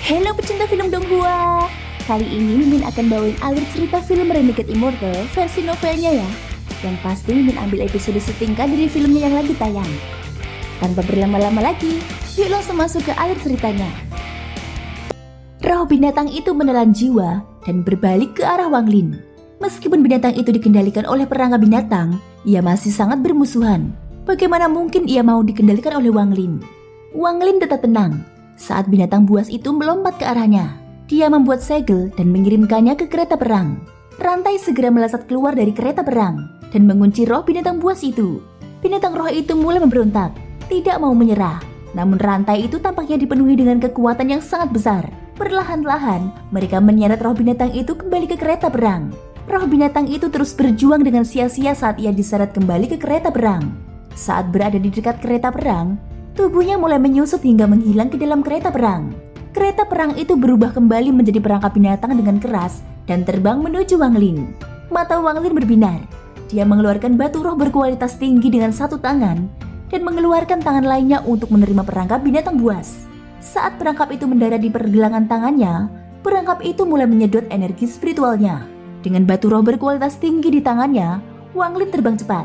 Halo pecinta film Donghua. Kali ini Mimin akan bawain alur cerita film Renegade Immortal versi novelnya ya. Yang pasti Mimin ambil episode setingkat dari filmnya yang lagi tayang. Tanpa berlama-lama lagi, yuk langsung masuk ke alur ceritanya. Roh binatang itu menelan jiwa dan berbalik ke arah Wang Lin. Meskipun binatang itu dikendalikan oleh perangkap binatang, ia masih sangat bermusuhan. Bagaimana mungkin ia mau dikendalikan oleh Wang Lin? Wang Lin tetap tenang saat binatang buas itu melompat ke arahnya. Dia membuat segel dan mengirimkannya ke kereta perang. Rantai segera melesat keluar dari kereta perang dan mengunci roh binatang buas itu. Binatang roh itu mulai memberontak, tidak mau menyerah. Namun rantai itu tampaknya dipenuhi dengan kekuatan yang sangat besar. Perlahan-lahan, mereka menyeret roh binatang itu kembali ke kereta perang. Roh binatang itu terus berjuang dengan sia-sia saat ia diseret kembali ke kereta perang. Saat berada di dekat kereta perang, tubuhnya mulai menyusut hingga menghilang ke dalam kereta perang. Kereta perang itu berubah kembali menjadi perangkap binatang dengan keras dan terbang menuju Wang Lin. Mata Wang Lin berbinar. Dia mengeluarkan batu roh berkualitas tinggi dengan satu tangan dan mengeluarkan tangan lainnya untuk menerima perangkap binatang buas. Saat perangkap itu mendarat di pergelangan tangannya, perangkap itu mulai menyedot energi spiritualnya. Dengan batu roh berkualitas tinggi di tangannya, Wang Lin terbang cepat.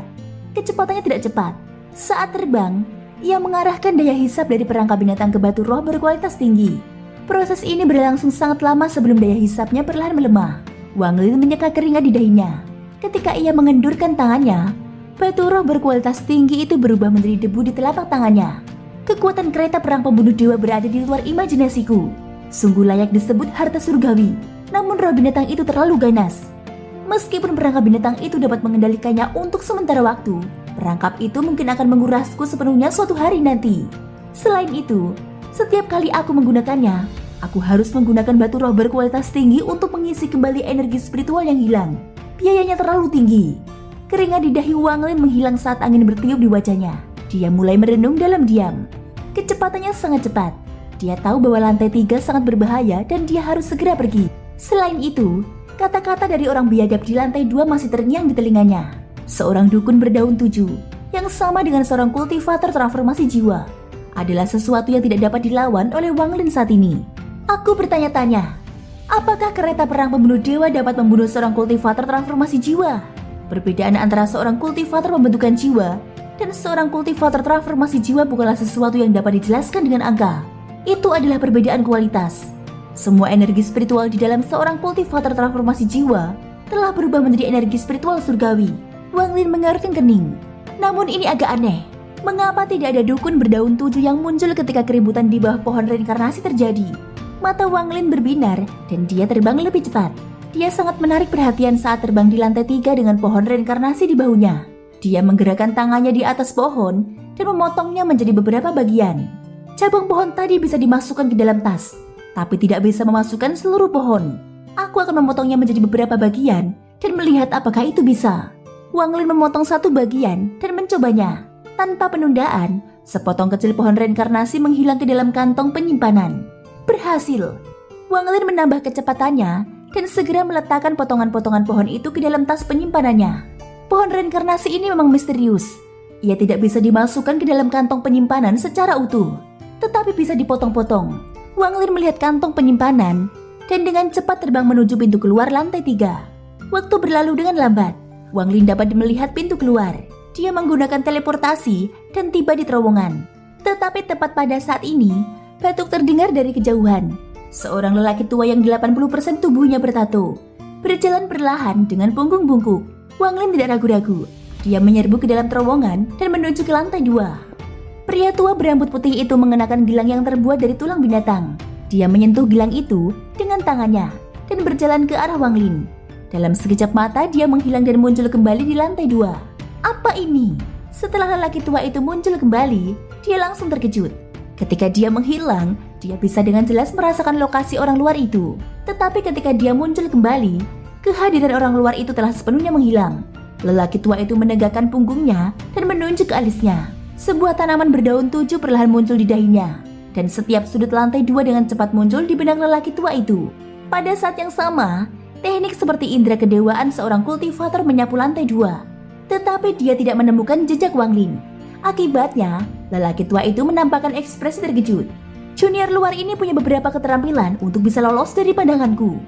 Kecepatannya tidak cepat. Saat terbang, ia mengarahkan daya hisap dari perangkap binatang ke batu roh berkualitas tinggi. Proses ini berlangsung sangat lama sebelum daya hisapnya perlahan melemah. Wang Lin menyeka keringat di dahinya. Ketika ia mengendurkan tangannya, batu roh berkualitas tinggi itu berubah menjadi debu di telapak tangannya. Kekuatan kereta perang pembunuh dewa berada di luar imajinasiku. Sungguh layak disebut harta surgawi. Namun roh binatang itu terlalu ganas. Meskipun perangkap binatang itu dapat mengendalikannya untuk sementara waktu, perangkap itu mungkin akan mengurasku sepenuhnya suatu hari nanti. Selain itu, setiap kali aku menggunakannya, aku harus menggunakan batu roh berkualitas tinggi untuk mengisi kembali energi spiritual yang hilang. Biayanya terlalu tinggi. Keringat di dahi Wang Lin menghilang saat angin bertiup di wajahnya. Dia mulai merenung dalam diam. Kecepatannya sangat cepat. Dia tahu bahwa lantai 3 sangat berbahaya dan dia harus segera pergi. Selain itu, kata-kata dari orang biadab di lantai 2 masih terngiang di telinganya. Seorang dukun berdaun 7, yang sama dengan seorang kultivator transformasi jiwa, adalah sesuatu yang tidak dapat dilawan oleh Wang Lin saat ini. Aku bertanya-tanya, apakah kereta perang pembunuh dewa dapat membunuh seorang kultivator transformasi jiwa? Perbedaan antara seorang kultivator pembentukan jiwa dan seorang kultivator transformasi jiwa bukanlah sesuatu yang dapat dijelaskan dengan angka. Itu adalah perbedaan kualitas. Semua energi spiritual di dalam seorang kultivator transformasi jiwa telah berubah menjadi energi spiritual surgawi. Wang Lin mengerutkan kening. Namun ini agak aneh. Mengapa tidak ada dukun berdaun 7 yang muncul ketika keributan di bawah pohon reinkarnasi terjadi? Mata Wang Lin berbinar dan dia terbang lebih cepat. Dia sangat menarik perhatian saat terbang di lantai 3 dengan pohon reinkarnasi di bahunya. Dia menggerakkan tangannya di atas pohon dan memotongnya menjadi beberapa bagian. Cabang pohon tadi bisa dimasukkan ke dalam tas, tapi tidak bisa memasukkan seluruh pohon. Aku akan memotongnya menjadi beberapa bagian dan melihat apakah itu bisa. Wang Lin memotong satu bagian dan mencobanya. Tanpa penundaan, sepotong kecil pohon reinkarnasi menghilang ke dalam kantong penyimpanan. Berhasil. Wang Lin menambah kecepatannya dan segera meletakkan potongan-potongan pohon itu ke dalam tas penyimpanannya. Pohon reinkarnasi ini memang misterius. Ia tidak bisa dimasukkan ke dalam kantong penyimpanan secara utuh, tetapi bisa dipotong-potong. Wang Lin melihat kantong penyimpanan dan dengan cepat terbang menuju pintu keluar lantai 3. Waktu berlalu dengan lambat. Wang Lin dapat melihat pintu keluar. Dia menggunakan teleportasi dan tiba di terowongan. Tetapi tepat pada saat ini, batuk terdengar dari kejauhan. Seorang lelaki tua yang 80% tubuhnya bertato berjalan perlahan dengan punggung bungkuk. Wang Lin tidak ragu-ragu. Dia menyerbu ke dalam terowongan dan menuju ke lantai 2. Pria tua berambut putih itu mengenakan gelang yang terbuat dari tulang binatang. Dia menyentuh gelang itu dengan tangannya dan berjalan ke arah Wang Lin. Dalam sekejap mata dia menghilang dan muncul kembali di lantai 2. Apa ini? Setelah lelaki tua itu muncul kembali, dia langsung terkejut. Ketika dia menghilang, dia bisa dengan jelas merasakan lokasi orang luar itu. Tetapi ketika dia muncul kembali, kehadiran orang luar itu telah sepenuhnya menghilang. Lelaki tua itu menegakkan punggungnya dan menunjuk ke alisnya. Sebuah tanaman berdaun 7 perlahan muncul di dahinya. Dan setiap sudut lantai 2 dengan cepat muncul di benak lelaki tua itu. Pada saat yang sama, teknik seperti indera kedewaan seorang kultivator menyapu lantai 2. Tetapi dia tidak menemukan jejak Wang Lin. Akibatnya, lelaki tua itu menampakkan ekspresi terkejut. Junior luar ini punya beberapa keterampilan untuk bisa lolos dari pandanganku.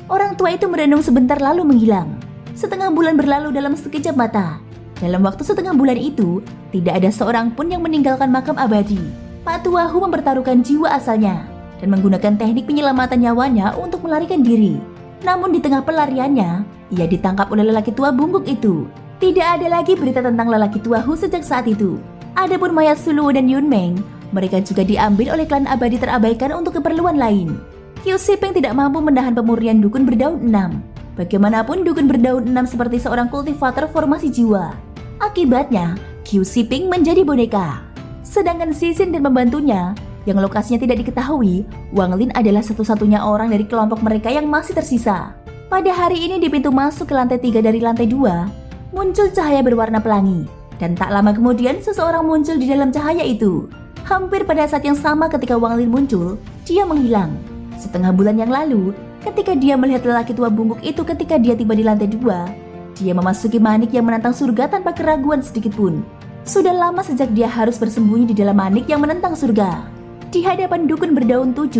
Orang tua itu merenung sebentar lalu menghilang. Setengah bulan berlalu dalam sekejap mata. Dalam waktu setengah bulan itu, tidak ada seorang pun yang meninggalkan makam abadi. Pak Tuahu mempertaruhkan jiwa asalnya dan menggunakan teknik penyelamatan nyawanya untuk melarikan diri. Namun di tengah pelariannya, ia ditangkap oleh lelaki tua bungkuk itu. Tidak ada lagi berita tentang lelaki Tuahu sejak saat itu. Adapun mayat Suluo dan Yunmeng, mereka juga diambil oleh klan abadi terabaikan untuk keperluan lain. Qiu Shipeng tidak mampu menahan pemurnian dukun berdaun 6. Bagaimanapun dukun berdaun 6 seperti seorang kultivator formasi jiwa. Akibatnya, Qiu Shipeng menjadi boneka. Sedangkan Cixin dan pembantunya, yang lokasinya tidak diketahui, Wang Lin adalah satu-satunya orang dari kelompok mereka yang masih tersisa. Pada hari ini di pintu masuk ke lantai 3 dari lantai 2, muncul cahaya berwarna pelangi. Dan tak lama kemudian seseorang muncul di dalam cahaya itu. Hampir pada saat yang sama ketika Wang Lin muncul, dia menghilang. Setengah bulan yang lalu, ketika dia melihat lelaki tua bungkuk itu ketika dia tiba di lantai 2, dia memasuki manik yang menantang surga tanpa keraguan sedikit pun. Sudah lama sejak dia harus bersembunyi di dalam manik yang menentang surga. Di hadapan dukun berdaun 7,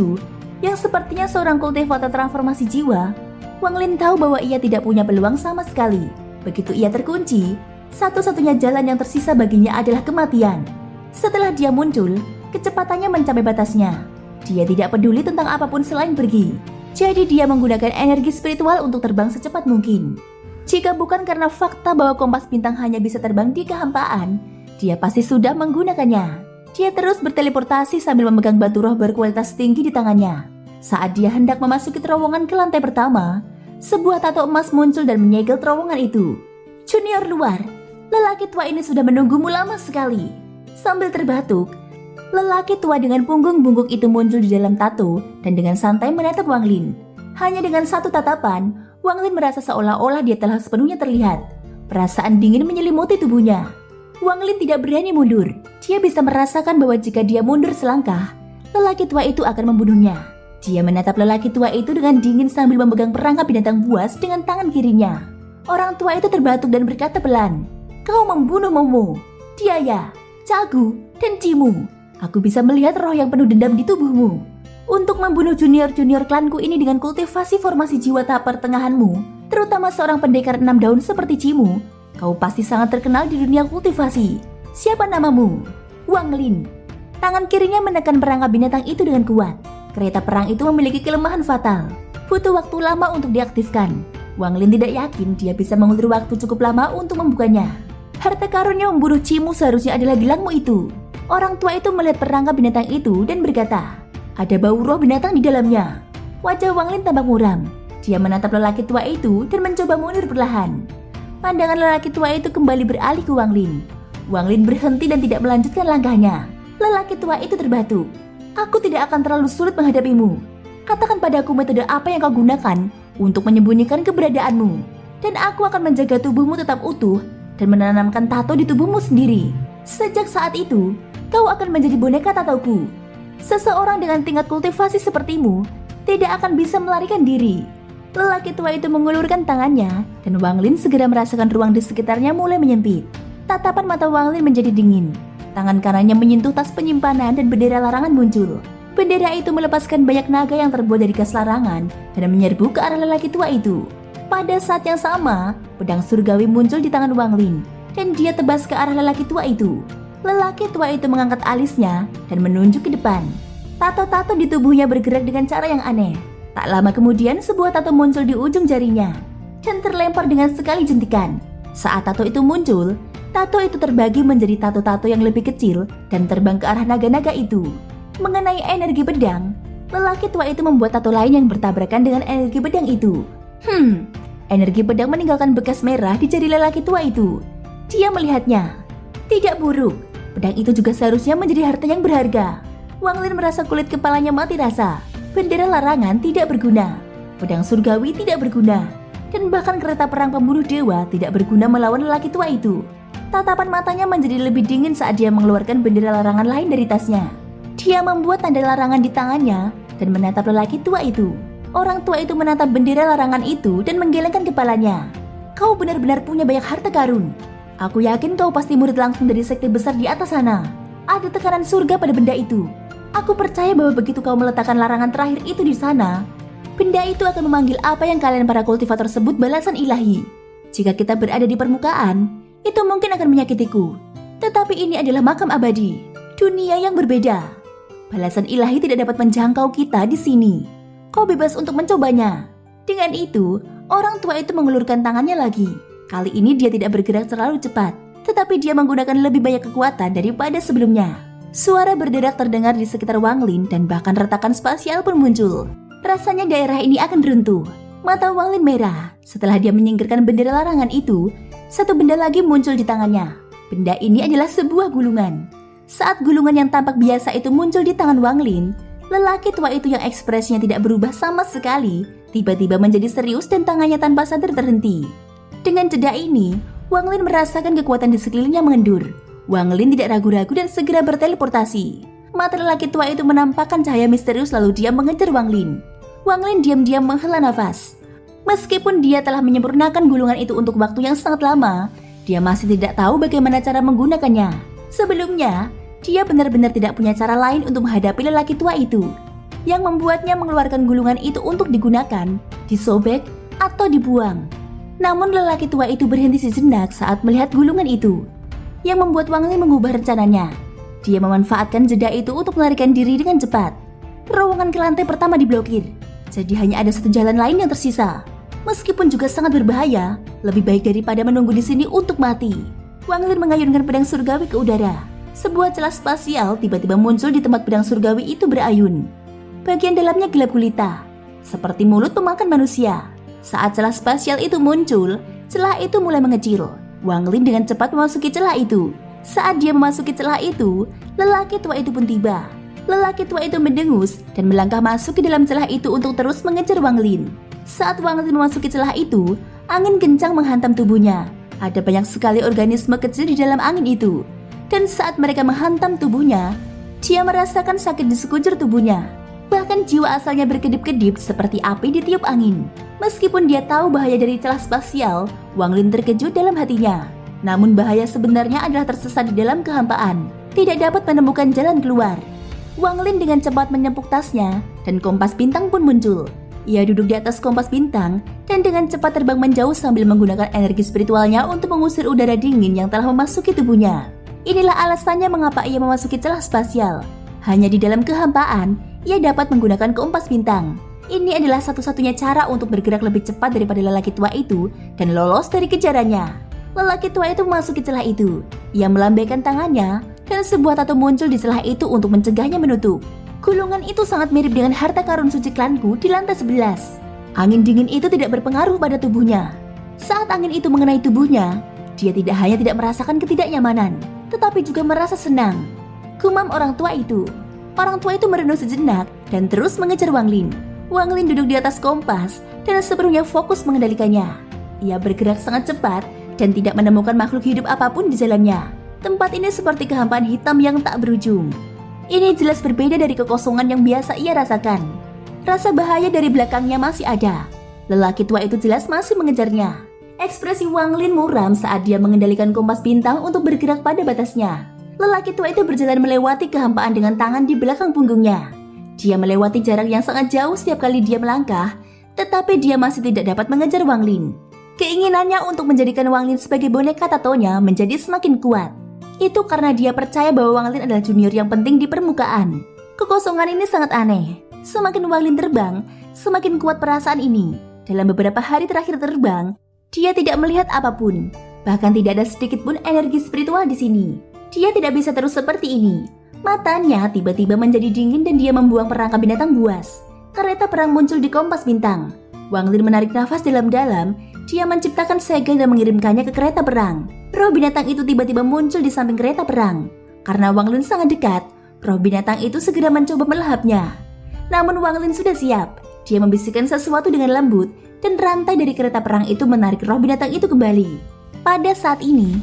yang sepertinya seorang kultivator transformasi jiwa, Wang Lin tahu bahwa ia tidak punya peluang sama sekali. Begitu ia terkunci, satu-satunya jalan yang tersisa baginya adalah kematian. Setelah dia muncul, kecepatannya mencapai batasnya. Dia tidak peduli tentang apapun selain pergi. Jadi dia menggunakan energi spiritual untuk terbang secepat mungkin. Jika bukan karena fakta bahwa kompas bintang hanya bisa terbang di kehampaan, dia pasti sudah menggunakannya. Dia terus berteleportasi sambil memegang batu roh berkualitas tinggi di tangannya. Saat dia hendak memasuki terowongan ke lantai pertama, sebuah tato emas muncul dan menyegel terowongan itu. Junior luar, lelaki tua ini sudah menunggumu lama sekali. Sambil terbatuk, lelaki tua dengan punggung bungkuk itu muncul di dalam tato dan dengan santai menatap Wang Lin. Hanya dengan satu tatapan, Wang Lin merasa seolah-olah dia telah sepenuhnya terlihat. Perasaan dingin menyelimuti tubuhnya. Wang Lin tidak berani mundur. Dia bisa merasakan bahwa jika dia mundur selangkah, lelaki tua itu akan membunuhnya. Dia menatap lelaki tua itu dengan dingin sambil memegang perangkap binatang buas dengan tangan kirinya. Orang tua itu terbatuk dan berkata pelan, "Kau membunuh Momo, Diaya, Cagu, dan Cimu. Aku bisa melihat roh yang penuh dendam di tubuhmu. Untuk membunuh junior-junior klanku ini dengan kultivasi formasi jiwa tahap pertengahanmu, terutama seorang pendekar 6 daun seperti Cimu, kau pasti sangat terkenal di dunia kultivasi. Siapa namamu?" Wang Lin. Tangan kirinya menekan perangkap binatang itu dengan kuat. Kereta perang itu memiliki kelemahan fatal. Butuh waktu lama untuk diaktifkan. Wang Lin tidak yakin dia bisa mengulur waktu cukup lama untuk membukanya. Harta karunnya membunuh Cimu seharusnya adalah gelangmu itu. Orang tua itu melihat perangkap binatang itu dan berkata, "Ada bau roh binatang di dalamnya." Wajah Wang Lin tampak muram. Dia menatap lelaki tua itu dan mencoba mundur perlahan. Pandangan lelaki tua itu kembali beralih ke Wang Lin. Wang Lin berhenti dan tidak melanjutkan langkahnya. Lelaki tua itu terbatuk. "Aku tidak akan terlalu sulit menghadapimu. Katakan padaku metode apa yang kau gunakan untuk menyembunyikan keberadaanmu. Dan aku akan menjaga tubuhmu tetap utuh dan menanamkan tato di tubuhmu sendiri. Sejak saat itu, kau akan menjadi boneka tatoku. Seseorang dengan tingkat kultivasi sepertimu tidak akan bisa melarikan diri." Lelaki tua itu mengulurkan tangannya dan Wang Lin segera merasakan ruang di sekitarnya mulai menyempit. Tatapan mata Wang Lin menjadi dingin. Tangan kanannya menyentuh tas penyimpanan dan bendera larangan muncul. Bendera itu melepaskan banyak naga yang terbuat dari gas larangan dan menyerbu ke arah lelaki tua itu. Pada saat yang sama, pedang surgawi muncul di tangan Wang Lin dan dia tebas ke arah lelaki tua itu. Lelaki tua itu mengangkat alisnya dan menunjuk ke depan. Tato-tato di tubuhnya bergerak dengan cara yang aneh. Tak lama kemudian sebuah tato muncul di ujung jarinya dan terlempar dengan sekali jentikan. Saat tato itu muncul, tato itu terbagi menjadi tato-tato yang lebih kecil dan terbang ke arah naga-naga itu. Mengenai energi pedang, lelaki tua itu membuat tato lain yang bertabrakan dengan energi pedang itu. Energi pedang meninggalkan bekas merah di jari lelaki tua itu. Dia melihatnya. Tidak buruk, pedang itu juga seharusnya menjadi harta yang berharga. Wang Lin merasa kulit kepalanya mati rasa. Bendera larangan tidak berguna, pedang surgawi tidak berguna, dan bahkan kereta perang pembunuh dewa tidak berguna melawan lelaki tua itu. Tatapan matanya menjadi lebih dingin saat dia mengeluarkan bendera larangan lain dari tasnya. Dia membuat tanda larangan di tangannya dan menatap lelaki tua itu. Orang tua itu menatap bendera larangan itu dan menggelengkan kepalanya. "Kau benar-benar punya banyak harta karun. Aku yakin kau pasti murid langsung dari sekte besar di atas sana. Ada tekanan surga pada benda itu. Aku percaya bahwa begitu kau meletakkan larangan terakhir itu di sana, benda itu akan memanggil apa yang kalian para kultivator sebut balasan ilahi. Jika kita berada di permukaan, itu mungkin akan menyakitiku. Tetapi ini adalah makam abadi, dunia yang berbeda. Balasan ilahi tidak dapat menjangkau kita di sini. Kau bebas untuk mencobanya. Dengan itu, orang tua itu mengulurkan tangannya lagi. Kali ini dia tidak bergerak terlalu cepat, tetapi dia menggunakan lebih banyak kekuatan daripada sebelumnya. Suara berderak terdengar di sekitar Wang Lin dan bahkan retakan spasial pun muncul. Rasanya daerah ini akan runtuh. Mata Wang Lin merah. Setelah dia menyingkirkan bendera larangan itu, satu benda lagi muncul di tangannya. Benda ini adalah sebuah gulungan. Saat gulungan yang tampak biasa itu muncul di tangan Wang Lin, lelaki tua itu yang ekspresinya tidak berubah sama sekali, tiba-tiba menjadi serius dan tangannya tanpa sadar terhenti. Dengan jeda ini, Wang Lin merasakan kekuatan di sekelilingnya mengendur. Wang Lin tidak ragu-ragu dan segera berteleportasi. Mata lelaki tua itu menampakkan cahaya misterius lalu dia mengejar Wang Lin. Wang Lin diam-diam menghela nafas. Meskipun dia telah menyempurnakan gulungan itu untuk waktu yang sangat lama, dia masih tidak tahu bagaimana cara menggunakannya. Sebelumnya, dia benar-benar tidak punya cara lain untuk menghadapi lelaki tua itu, yang membuatnya mengeluarkan gulungan itu untuk digunakan, disobek, atau dibuang. Namun lelaki tua itu berhenti sejenak saat melihat gulungan itu, yang membuat Wang Lin mengubah rencananya. Dia memanfaatkan jeda itu untuk melarikan diri dengan cepat. Terowongan ke lantai pertama diblokir, jadi hanya ada satu jalan lain yang tersisa. Meskipun juga sangat berbahaya, lebih baik daripada menunggu di sini untuk mati. Wang Lin mengayunkan pedang surgawi ke udara. Sebuah celah spasial tiba-tiba muncul di tempat pedang surgawi itu berayun. Bagian dalamnya gelap gulita, seperti mulut pemakan manusia. Saat celah spasial itu muncul, celah itu mulai mengecil. Wang Lin dengan cepat memasuki celah itu. Saat dia memasuki celah itu, lelaki tua itu pun tiba. Lelaki tua itu mendengus dan melangkah masuk ke dalam celah itu untuk terus mengejar Wang Lin. Saat Wang Lin memasuki celah itu, angin kencang menghantam tubuhnya. Ada banyak sekali organisme kecil di dalam angin itu. Dan saat mereka menghantam tubuhnya, dia merasakan sakit di sekujur tubuhnya. Bahkan jiwa asalnya berkedip-kedip seperti api ditiup angin. Meskipun dia tahu bahaya dari celah spasial, Wang Lin terkejut dalam hatinya. Namun bahaya sebenarnya adalah tersesat di dalam kehampaan, tidak dapat menemukan jalan keluar. Wang Lin dengan cepat menyempuk tasnya dan kompas bintang pun muncul. Ia duduk di atas kompas bintang dan dengan cepat terbang menjauh sambil menggunakan energi spiritualnya untuk mengusir udara dingin yang telah memasuki tubuhnya. Inilah alasannya mengapa ia memasuki celah spasial. Hanya di dalam kehampaan, ia dapat menggunakan kompas bintang. Ini adalah satu-satunya cara untuk bergerak lebih cepat daripada lelaki tua itu dan lolos dari kejarannya. Lelaki tua itu memasuki celah itu. Ia melambaikan tangannya dan sebuah tato muncul di celah itu untuk mencegahnya menutup. Gulungan itu sangat mirip dengan harta karun suci klanku di lantai 11. Angin dingin itu tidak berpengaruh pada tubuhnya. Saat angin itu mengenai tubuhnya, dia tidak hanya tidak merasakan ketidaknyamanan, tetapi juga merasa senang. Gumam orang tua itu. Orang tua itu merenung sejenak dan terus mengejar Wang Lin. Wang Lin duduk di atas kompas dan sepenuhnya fokus mengendalikannya. Ia bergerak sangat cepat dan tidak menemukan makhluk hidup apapun di jalannya. Tempat ini seperti kehampaan hitam yang tak berujung. Ini jelas berbeda dari kekosongan yang biasa ia rasakan. Rasa bahaya dari belakangnya masih ada. Lelaki tua itu jelas masih mengejarnya. Ekspresi Wang Lin muram saat dia mengendalikan kompas bintang untuk bergerak pada batasnya. Lelaki tua itu berjalan melewati kehampaan dengan tangan di belakang punggungnya. Dia melewati jarak yang sangat jauh setiap kali dia melangkah, tetapi dia masih tidak dapat mengejar Wang Lin. Keinginannya untuk menjadikan Wang Lin sebagai boneka tatonya menjadi semakin kuat. Itu karena dia percaya bahwa Wang Lin adalah junior yang penting di permukaan. Kekosongan ini sangat aneh. Semakin Wang Lin terbang, semakin kuat perasaan ini. Dalam beberapa hari terakhir terbang, dia tidak melihat apapun. Bahkan tidak ada sedikit pun energi spiritual di sini. Dia tidak bisa terus seperti ini. Matanya tiba-tiba menjadi dingin dan dia membuang perangkap binatang buas. Kereta perang muncul di kompas bintang. Wang Lin menarik nafas dalam-dalam. Dia menciptakan segel dan mengirimkannya ke kereta perang. Roh binatang itu tiba-tiba muncul di samping kereta perang. Karena Wang Lin sangat dekat, roh binatang itu segera mencoba melahapnya. Namun Wang Lin sudah siap. Dia membisikkan sesuatu dengan lembut dan rantai dari kereta perang itu menarik roh binatang itu kembali. Pada saat ini,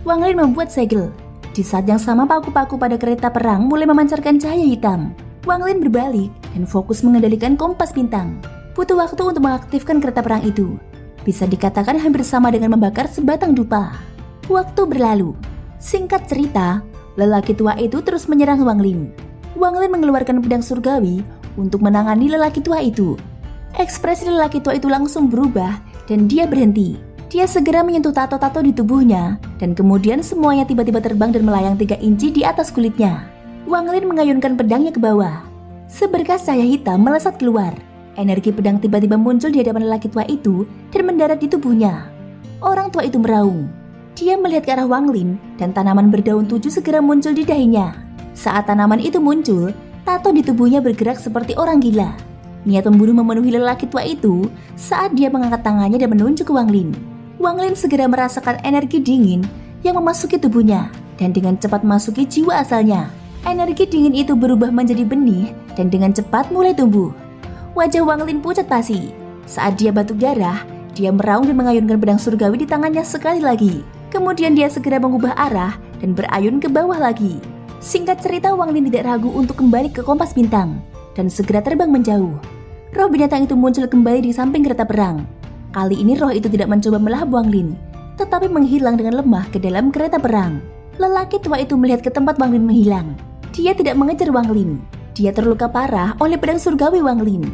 Wang Lin membuat segel. Di saat yang sama paku-paku pada kereta perang mulai memancarkan cahaya hitam. Wang Lin berbalik dan fokus mengendalikan kompas bintang. Butuh waktu untuk mengaktifkan kereta perang itu. Bisa dikatakan hampir sama dengan membakar sebatang dupa. Waktu berlalu. Singkat cerita, lelaki tua itu terus menyerang Wang Lin. Wang Lin mengeluarkan pedang surgawi untuk menangani lelaki tua itu. Ekspresi lelaki tua itu langsung berubah dan dia berhenti. Dia segera menyentuh tato-tato di tubuhnya dan kemudian semuanya tiba-tiba terbang dan melayang 3 inci di atas kulitnya. Wang Lin mengayunkan pedangnya ke bawah. Seberkas cahaya hitam melesat keluar. Energi pedang tiba-tiba muncul di hadapan lelaki tua itu dan mendarat di tubuhnya. Orang tua itu meraung. Dia melihat ke arah Wang Lin dan tanaman berdaun 7 segera muncul di dahinya. Saat tanaman itu muncul, tato di tubuhnya bergerak seperti orang gila. Niat membunuh memenuhi lelaki tua itu saat dia mengangkat tangannya dan menunjuk ke Wang Lin. Wang Lin segera merasakan energi dingin yang memasuki tubuhnya dan dengan cepat memasuki jiwa asalnya. Energi dingin itu berubah menjadi benih dan dengan cepat mulai tumbuh. Wajah Wang Lin pucat pasi. Saat dia batuk darah, dia meraung dan mengayunkan pedang surgawi di tangannya sekali lagi. Kemudian dia segera mengubah arah dan berayun ke bawah lagi. Singkat cerita, Wang Lin tidak ragu untuk kembali ke kompas bintang dan segera terbang menjauh. Roh binatang itu muncul kembali di samping kereta perang. Kali ini roh itu tidak mencoba melahap Wang Lin, tetapi menghilang dengan lemah ke dalam kereta perang. Lelaki tua itu melihat ke tempat Wang Lin menghilang. Dia tidak mengejar Wang Lin. Dia terluka parah oleh pedang surgawi Wang Lin.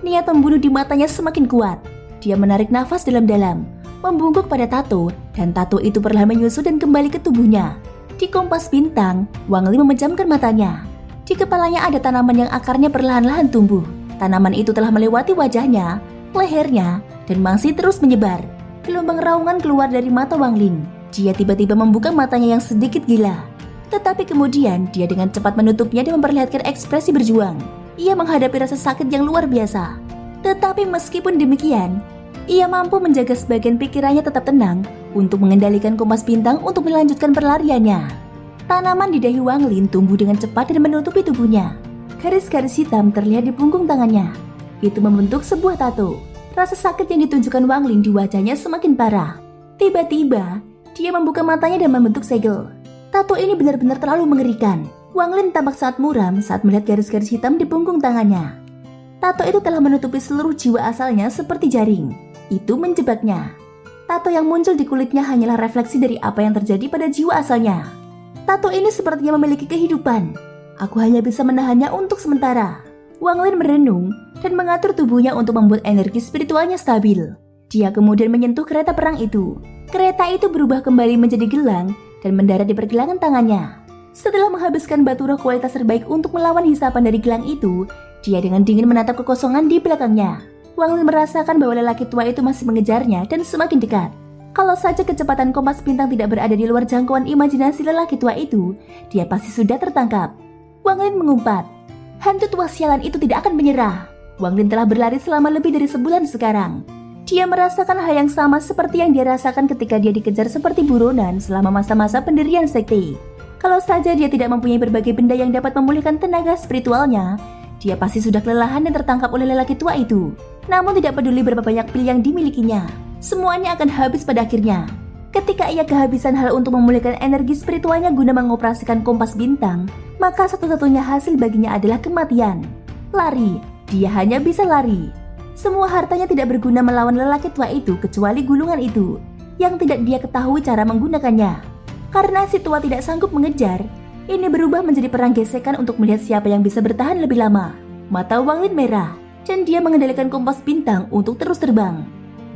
Niat membunuh di matanya semakin kuat. Dia menarik nafas dalam-dalam, membungkuk pada tato, dan tato itu perlahan menyusut dan kembali ke tubuhnya. Di kompas bintang, Wang Lin memejamkan matanya. Di kepalanya ada tanaman yang akarnya perlahan-lahan tumbuh. Tanaman itu telah melewati wajahnya, lehernya, dan masih terus menyebar. Gelombang raungan keluar dari mata Wang Lin. Dia tiba-tiba membuka matanya yang sedikit gila. Tetapi kemudian dia dengan cepat menutupnya dan memperlihatkan ekspresi berjuang. Ia menghadapi rasa sakit yang luar biasa. Tetapi meskipun demikian, ia mampu menjaga sebagian pikirannya tetap tenang untuk mengendalikan kompas bintang untuk melanjutkan perlariannya. Tanaman di dahi Wang Lin tumbuh dengan cepat dan menutupi tubuhnya. Garis-garis hitam terlihat di punggung tangannya. Itu membentuk sebuah tato. Rasa sakit yang ditunjukkan Wang Lin di wajahnya semakin parah. Tiba-tiba, dia membuka matanya dan membentuk segel. Tato ini benar-benar terlalu mengerikan. Wang Lin tampak sangat muram saat melihat garis-garis hitam di punggung tangannya. Tato itu telah menutupi seluruh jiwa asalnya seperti jaring. Itu menjebaknya. Tato yang muncul di kulitnya hanyalah refleksi dari apa yang terjadi pada jiwa asalnya. Tato ini sepertinya memiliki kehidupan. Aku hanya bisa menahannya untuk sementara. Wang Lin merenung dan mengatur tubuhnya untuk membuat energi spiritualnya stabil. Dia kemudian menyentuh kereta perang itu. Kereta itu berubah kembali menjadi gelang dan mendarat di pergelangan tangannya. Setelah menghabiskan batu roh kualitas terbaik untuk melawan hisapan dari gelang itu, dia dengan dingin menatap kekosongan di belakangnya. Wang Lin merasakan bahwa lelaki tua itu masih mengejarnya dan semakin dekat. Kalau saja kecepatan kompas bintang tidak berada di luar jangkauan imajinasi lelaki tua itu, dia pasti sudah tertangkap. Wang Lin mengumpat. Hantu tua sialan itu tidak akan menyerah. Wang Lin telah berlari selama lebih dari sebulan sekarang. Dia merasakan hal yang sama seperti yang dia rasakan ketika dia dikejar seperti buronan selama masa-masa pendirian sekte. Kalau saja dia tidak mempunyai berbagai benda yang dapat memulihkan tenaga spiritualnya, dia pasti sudah kelelahan dan tertangkap oleh lelaki tua itu. Namun tidak peduli berapa banyak pil yang dimilikinya, semuanya akan habis pada akhirnya. Ketika ia kehabisan hal untuk memulihkan energi spiritualnya guna mengoperasikan kompas bintang, maka satu-satunya hasil baginya adalah kematian. Lari, dia hanya bisa lari. Semua hartanya tidak berguna melawan lelaki tua itu kecuali gulungan itu, yang tidak dia ketahui cara menggunakannya. Karena si tua tidak sanggup mengejar, ini berubah menjadi perang gesekan untuk melihat siapa yang bisa bertahan lebih lama. Mata Wang Lin merah, dan dia mengendalikan kompas bintang untuk terus terbang.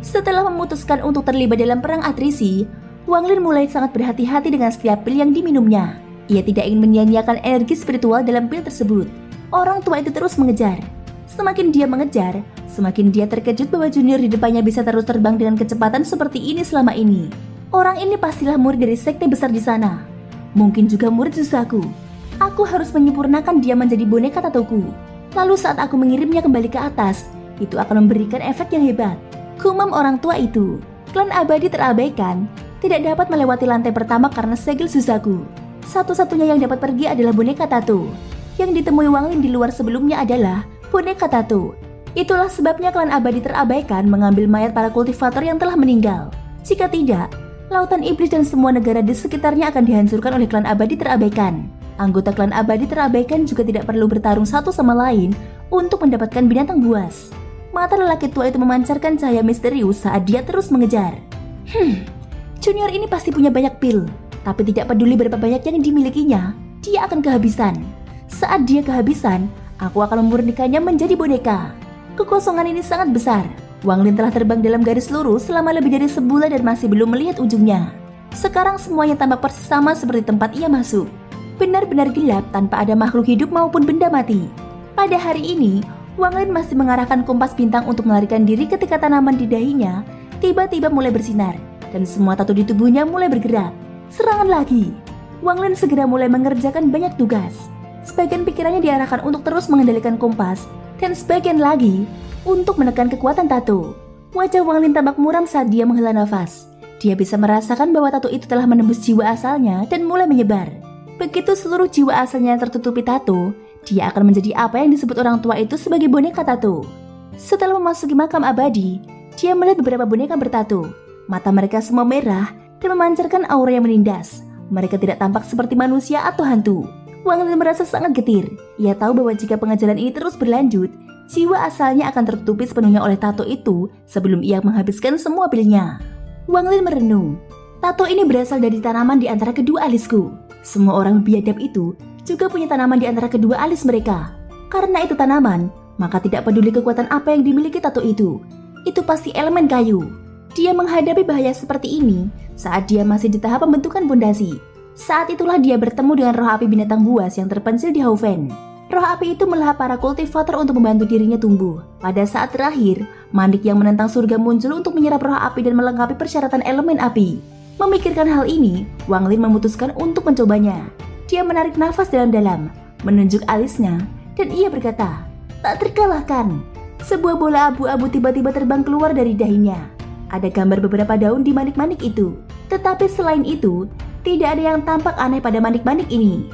Setelah memutuskan untuk terlibat dalam perang atrisi, Wang Lin mulai sangat berhati-hati dengan setiap pil yang diminumnya. Ia tidak ingin menyia-nyiakan energi spiritual dalam pil tersebut. Orang tua itu terus mengejar. Semakin dia mengejar, semakin dia terkejut bahwa junior di depannya bisa terus terbang dengan kecepatan seperti ini selama ini. Orang ini pastilah murid dari sekte besar di sana. Mungkin juga murid Suzaku. Aku harus menyempurnakan dia menjadi boneka tatoku. Lalu saat aku mengirimnya kembali ke atas, itu akan memberikan efek yang hebat. Gumam orang tua itu. Klan abadi terabaikan, tidak dapat melewati lantai pertama karena segel Suzaku. Satu-satunya yang dapat pergi adalah boneka tato. Yang ditemui Wang Lin di luar sebelumnya adalah boneka tato. Itulah sebabnya klan abadi terabaikan mengambil mayat para kultivator yang telah meninggal. Jika tidak, lautan iblis dan semua negara di sekitarnya akan dihancurkan oleh klan abadi terabaikan. Anggota klan abadi terabaikan juga tidak perlu bertarung satu sama lain untuk mendapatkan binatang buas. Mata lelaki tua itu memancarkan cahaya misterius saat dia terus mengejar. Junior ini pasti punya banyak pil, tapi tidak peduli berapa banyak yang dimilikinya, dia akan kehabisan. Saat dia kehabisan, aku akan memurnikannya menjadi boneka. Kekosongan ini sangat besar. Wang Lin telah terbang dalam garis lurus selama lebih dari sebulan dan masih belum melihat ujungnya. Sekarang semuanya tampak persis sama seperti tempat ia masuk. Benar-benar gelap tanpa ada makhluk hidup maupun benda mati. Pada hari ini, Wang Lin masih mengarahkan kompas bintang untuk melarikan diri ketika tanaman di dahinya tiba-tiba mulai bersinar dan semua tato di tubuhnya mulai bergerak. Serangan lagi. Wang Lin segera mulai mengerjakan banyak tugas. Sebagian pikirannya diarahkan untuk terus mengendalikan kompas dan sebagian lagi untuk menekan kekuatan tato. Wajah Wang Lin tampak muram saat dia menghela nafas. Dia bisa merasakan bahwa tato itu telah menembus jiwa asalnya dan mulai menyebar. Begitu seluruh jiwa asalnya tertutupi tato, dia akan menjadi apa yang disebut orang tua itu sebagai boneka tato. Setelah memasuki makam abadi, dia melihat beberapa boneka bertato. Mata mereka semua merah dan memancarkan aura yang menindas. Mereka tidak tampak seperti manusia atau hantu. Wang Lin merasa sangat getir. Ia tahu bahwa jika pengajaran ini terus berlanjut, jiwa asalnya akan tertutupi sepenuhnya oleh tato itu sebelum ia menghabiskan semua pilnya. Wang Lin merenung. Tato ini berasal dari tanaman di antara kedua alisku. Semua orang biadab itu juga punya tanaman di antara kedua alis mereka. Karena itu tanaman, maka tidak peduli kekuatan apa yang dimiliki tato itu pasti elemen kayu. Dia menghadapi bahaya seperti ini saat dia masih di tahap pembentukan pondasi. Saat itulah dia bertemu dengan roh api binatang buas yang terpencil di Haufen. Roh api itu melahap para kultivator untuk membantu dirinya tumbuh. Pada saat terakhir, Mandik yang menentang surga muncul untuk menyerap roh api dan melengkapi persyaratan elemen api. Memikirkan hal ini, Wang Lin memutuskan untuk mencobanya. Dia menarik nafas dalam-dalam, menunjuk alisnya, dan ia berkata, "Tak terkalahkan." Sebuah bola abu-abu tiba-tiba terbang keluar dari dahinya. Ada gambar beberapa daun di manik-manik itu. Tetapi selain itu, tidak ada yang tampak aneh pada manik-manik ini.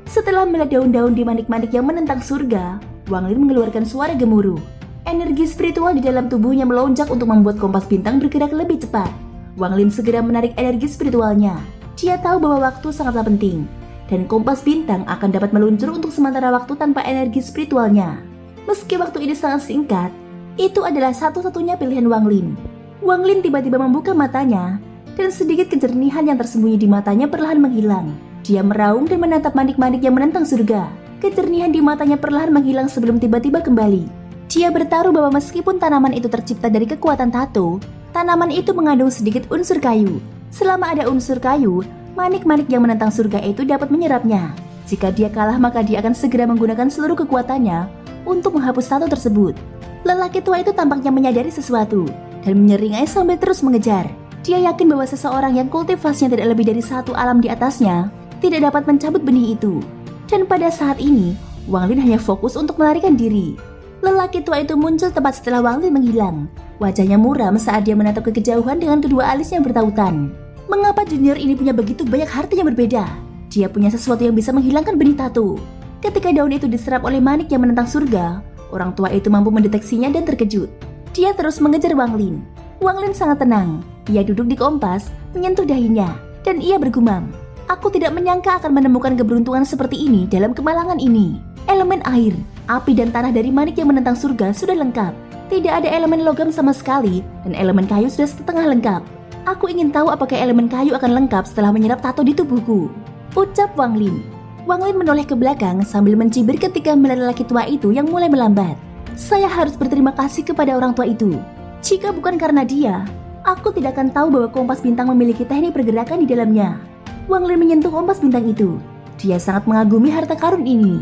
Setelah melihat daun-daun di manik-manik yang menentang surga, Wang Lin mengeluarkan suara gemuruh. Energi spiritual di dalam tubuhnya melonjak untuk membuat kompas bintang bergerak lebih cepat. Wang Lin segera menarik energi spiritualnya. Dia tahu bahwa waktu sangatlah penting, dan kompas bintang akan dapat meluncur untuk sementara waktu tanpa energi spiritualnya. Meski waktu ini sangat singkat, itu adalah satu-satunya pilihan Wang Lin. Wang Lin tiba-tiba membuka matanya, dan sedikit kejernihan yang tersembunyi di matanya perlahan menghilang. Dia meraung dan menatap manik-manik yang menentang surga. Kejernihan di matanya perlahan menghilang sebelum tiba-tiba kembali. Dia bertaruh bahwa meskipun tanaman itu tercipta dari kekuatan tato, tanaman itu mengandung sedikit unsur kayu. Selama ada unsur kayu, manik-manik yang menentang surga itu dapat menyerapnya. Jika dia kalah, maka dia akan segera menggunakan seluruh kekuatannya untuk menghapus tato tersebut. Lelaki tua itu tampaknya menyadari sesuatu dan menyeringai sambil terus mengejar. Dia yakin bahwa seseorang yang kultivasinya tidak lebih dari satu alam di atasnya tidak dapat mencabut benih itu. Dan pada saat ini, Wang Lin hanya fokus untuk melarikan diri. Lelaki tua itu muncul tepat setelah Wang Lin menghilang. Wajahnya muram saat dia menatap ke kejauhan dengan kedua alisnya bertautan. Mengapa junior ini punya begitu banyak harta yang berbeda? Dia punya sesuatu yang bisa menghilangkan benih tato. Ketika daun itu diserap oleh manik yang menentang surga, orang tua itu mampu mendeteksinya dan terkejut. Dia terus mengejar Wang Lin. Wang Lin sangat tenang. Ia duduk di kompas, menyentuh dahinya, dan ia bergumam, "Aku tidak menyangka akan menemukan keberuntungan seperti ini dalam kemalangan ini. Elemen air, api dan tanah dari manik yang menentang surga sudah lengkap. Tidak ada elemen logam sama sekali, dan elemen kayu sudah setengah lengkap. Aku ingin tahu apakah elemen kayu akan lengkap setelah menyerap tato di tubuhku," ucap Wang Lin. Wang Lin menoleh ke belakang sambil mencibir ketika melihat lelaki tua itu yang mulai melambat. "Saya harus berterima kasih kepada orang tua itu. Jika bukan karena dia, aku tidak akan tahu bahwa kompas bintang memiliki teknik pergerakan di dalamnya." Wang Lin menyentuh kompas bintang itu. Dia sangat mengagumi harta karun ini.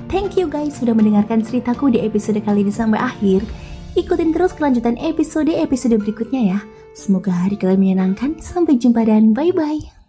Thank you guys sudah mendengarkan ceritaku di episode kali ini sampai akhir. Ikutin terus kelanjutan episode berikutnya ya. Semoga hari kalian menyenangkan. Sampai jumpa dan bye-bye.